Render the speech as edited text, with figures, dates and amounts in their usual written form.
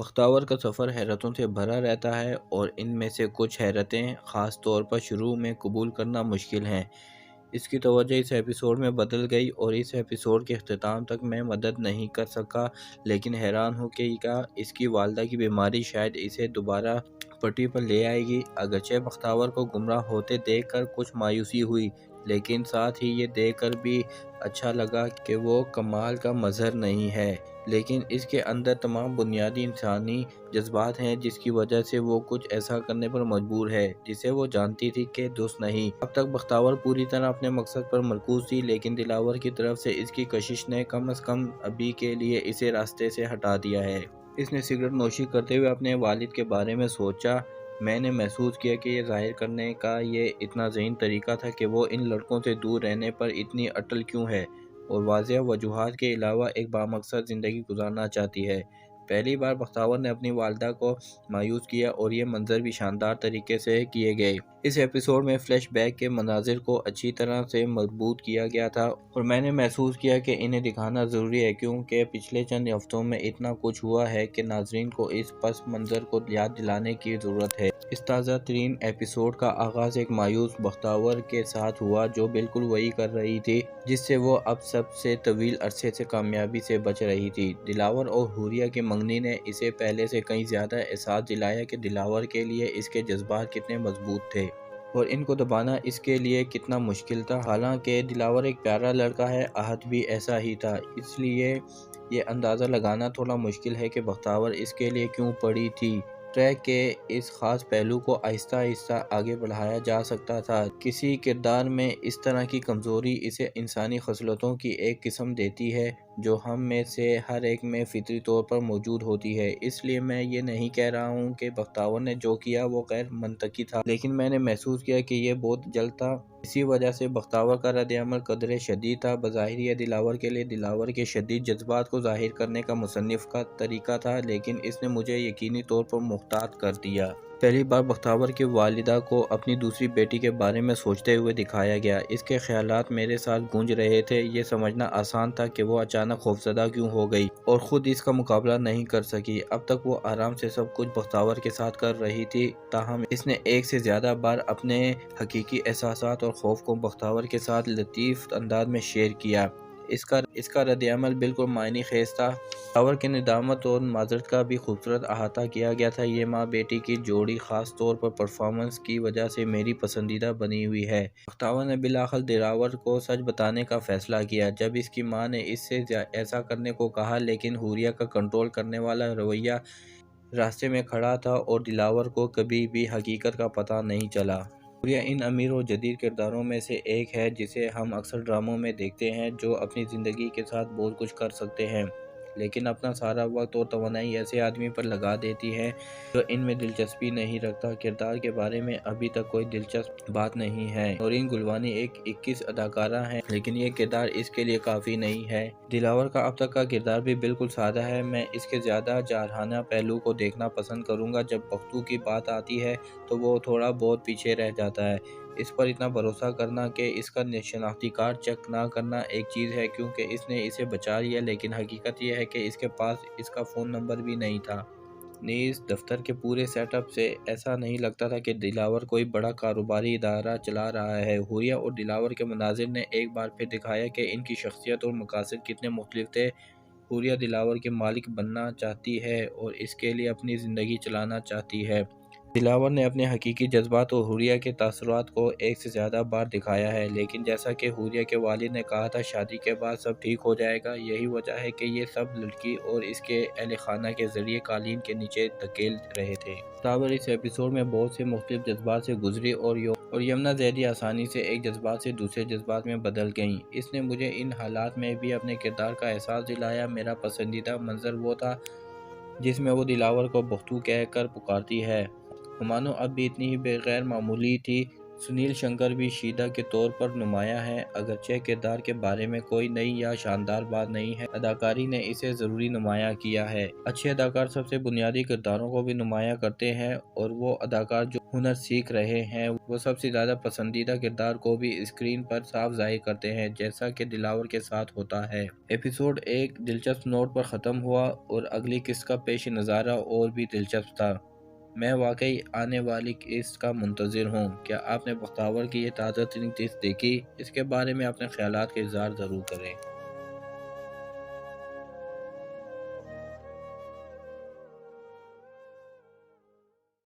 بختاور کا سفر حیرتوں سے بھرا رہتا ہے اور ان میں سے کچھ حیرتیں خاص طور پر شروع میں قبول کرنا مشکل ہیں۔ اس کی توجہ اس ایپیسوڈ میں بدل گئی اور اس ایپیسوڈ کے اختتام تک میں مدد نہیں کر سکا، لیکن حیران ہوں کہ کیا اس کی والدہ کی بیماری شاید اسے دوبارہ پٹری پر لے آئے گی۔ اگرچہ بختاور کو گمراہ ہوتے دیکھ کر کچھ مایوسی ہوئی، لیکن ساتھ ہی یہ دیکھ کر بھی اچھا لگا کہ وہ کمال کا مظہر نہیں ہے، لیکن اس کے اندر تمام بنیادی انسانی جذبات ہیں جس کی وجہ سے وہ کچھ ایسا کرنے پر مجبور ہے جسے وہ جانتی تھی کہ درست نہیں۔ اب تک بختاور پوری طرح اپنے مقصد پر مرکوز تھی، لیکن دلاور کی طرف سے اس کی کشش نے کم از کم ابھی کے لیے اسے راستے سے ہٹا دیا ہے۔ اس نے سگریٹ نوشی کرتے ہوئے اپنے والد کے بارے میں سوچا۔ میں نے محسوس کیا کہ یہ ظاہر کرنے کا یہ اتنا ذہین طریقہ تھا کہ وہ ان لڑکوں سے دور رہنے پر اتنی اٹل کیوں ہے اور واضح وجوہات کے علاوہ ایک بامقصد زندگی گزارنا چاہتی ہے۔ پہلی بار بختاور نے اپنی والدہ کو مایوس کیا اور یہ منظر بھی شاندار طریقے سے کیے گئے۔ اس ایپیسوڈ میں فلیش بیک کے مناظر کو اچھی طرح سے مربوط کیا گیا تھا اور میں نے محسوس کیا کہ انہیں دکھانا ضروری ہے کیونکہ پچھلے چند ہفتوں میں اتنا کچھ ہوا ہے کہ ناظرین کو اس پس منظر کو یاد دلانے کی ضرورت ہے۔ اس تازہ ترین ایپیسوڈ کا آغاز ایک مایوس بختاور کے ساتھ ہوا جو بالکل وہی کر رہی تھی جس سے وہ اب سب سے طویل عرصے سے کامیابی سے بچ رہی تھی۔ دلاور اور حوریہ کی منگنی نے اسے پہلے سے کہیں زیادہ احساس دلایا کہ دلاور کے لیے اس کے جذبات کتنے مضبوط تھے اور ان کو دبانا اس کے لیے کتنا مشکل تھا۔ حالانکہ دلاور ایک پیارا لڑکا ہے، احد بھی ایسا ہی تھا، اس لیے یہ اندازہ لگانا تھوڑا مشکل ہے کہ بختاور اس کے لیے کیوں پڑی تھی۔ ٹریک کے اس خاص پہلو کو آہستہ آہستہ آگے بڑھایا جا سکتا تھا۔ کسی کردار میں اس طرح کی کمزوری اسے انسانی خصلتوں کی ایک قسم دیتی ہے جو ہم میں سے ہر ایک میں فطری طور پر موجود ہوتی ہے۔ اس لیے میں یہ نہیں کہہ رہا ہوں کہ بختاور نے جو کیا وہ غیر منطقی تھا، لیکن میں نے محسوس کیا کہ یہ بہت جلد تھا۔ اسی وجہ سے بختاور کا رد عمل قدرے شدید تھا۔ بظاہر یہ دلاور کے لیے دلاور کے شدید جذبات کو ظاہر کرنے کا مصنف کا طریقہ تھا، لیکن اس نے مجھے یقینی طور پر محتاط کر دیا۔ پہلی بار بختاور کی والدہ کو اپنی دوسری بیٹی کے بارے میں سوچتے ہوئے دکھایا گیا۔ اس کے خیالات میرے ساتھ گونج رہے تھے۔ یہ سمجھنا آسان تھا کہ وہ اچانک خوفزدہ کیوں ہو گئی اور خود اس کا مقابلہ نہیں کر سکی۔ اب تک وہ آرام سے سب کچھ بختاور کے ساتھ کر رہی تھی، تاہم اس نے ایک سے زیادہ بار اپنے حقیقی احساسات اور خوف کو بختاور کے ساتھ لطیف انداز میں شیئر کیا۔ اس کا رد عمل بالکل معنی خیز تھا۔ بختاور کے ندامت اور معذرت کا بھی خوبصورت احاطہ کیا گیا تھا۔ یہ ماں بیٹی کی جوڑی خاص طور پر پرفارمنس کی وجہ سے میری پسندیدہ بنی ہوئی ہے۔ بختاور نے بالآخر دلاور کو سچ بتانے کا فیصلہ کیا جب اس کی ماں نے اس سے ایسا کرنے کو کہا، لیکن حوریہ کا کنٹرول کرنے والا رویہ راستے میں کھڑا تھا اور دلاور کو کبھی بھی حقیقت کا پتہ نہیں چلا۔ حوریہ ان امیر و جدید کرداروں میں سے ایک ہے جسے ہم اکثر ڈراموں میں دیکھتے ہیں، جو اپنی زندگی کے ساتھ بہت کچھ کر سکتے ہیں لیکن اپنا سارا وقت اور توانائی ایسے آدمی پر لگا دیتی ہے جو ان میں دلچسپی نہیں رکھتا۔ کردار کے بارے میں ابھی تک کوئی دلچسپ بات نہیں ہے۔ نورین گلوانی ایک 21 اداکارہ ہیں، لیکن یہ کردار اس کے لیے کافی نہیں ہے۔ دلاور کا اب تک کا کردار بھی بالکل سادہ ہے۔ میں اس کے زیادہ جارحانہ پہلو کو دیکھنا پسند کروں گا۔ جب بختو کی بات آتی ہے تو وہ تھوڑا بہت پیچھے رہ جاتا ہے۔ اس پر اتنا بھروسہ کرنا کہ اس کا شناختی کارڈ چیک نہ کرنا ایک چیز ہے کیونکہ اس نے اسے بچا لیا، لیکن حقیقت یہ ہے کہ اس کے پاس اس کا فون نمبر بھی نہیں تھا۔ نیز دفتر کے پورے سیٹ اپ سے ایسا نہیں لگتا تھا کہ دلاور کوئی بڑا کاروباری ادارہ چلا رہا ہے۔ حوریہ اور دلاور کے مناظر نے ایک بار پھر دکھایا کہ ان کی شخصیت اور مقاصد کتنے مختلف تھے۔ حوریہ دلاور کے مالک بننا چاہتی ہے اور اس کے لیے اپنی زندگی چلانا چاہتی ہے۔ دلاور نے اپنے حقیقی جذبات اور حوریہ کے تاثرات کو ایک سے زیادہ بار دکھایا ہے، لیکن جیسا کہ حوریہ کے والد نے کہا تھا، شادی کے بعد سب ٹھیک ہو جائے گا۔ یہی وجہ ہے کہ یہ سب لڑکی اور اس کے اہل خانہ کے ذریعے قالین کے نیچے دھکیل رہے تھے۔ بختاور اس ایپیسوڈ میں بہت سے مختلف جذبات سے گزری اور یمنا زیدی آسانی سے ایک جذبات سے دوسرے جذبات میں بدل گئیں۔ اس نے مجھے ان حالات میں بھی اپنے کردار کا احساس دلایا۔ میرا پسندیدہ منظر وہ تھا جس میں وہ دلاور کو بختو کہہ کر پکارتی ہے۔ ہمانو اب بھی اتنی ہی غیر معمولی تھی۔ سنیل شنکر بھی شیدا کے طور پر نمایاں ہے۔ اگرچہ کردار کے بارے میں کوئی نئی یا شاندار بات نہیں ہے، اداکاری نے اسے ضروری نمایاں کیا ہے۔ اچھے اداکار سب سے بنیادی کرداروں کو بھی نمایاں کرتے ہیں اور وہ اداکار جو ہنر سیکھ رہے ہیں، وہ سب سے زیادہ پسندیدہ کردار کو بھی اسکرین پر صاف ظاہر کرتے ہیں، جیسا کہ دلاور کے ساتھ ہوتا ہے۔ ایپیسوڈ ایک دلچسپ نوٹ پر ختم ہوا اور اگلی قسط کا پیش نظارہ اور بھی دلچسپ تھا۔ میں واقعی آنے والی قسط کا منتظر ہوں۔ کیا آپ نے بختاور کی یہ تازہ ترین قسط دیکھی؟ اس کے بارے میں اپنے خیالات کا اظہار ضرور کریں۔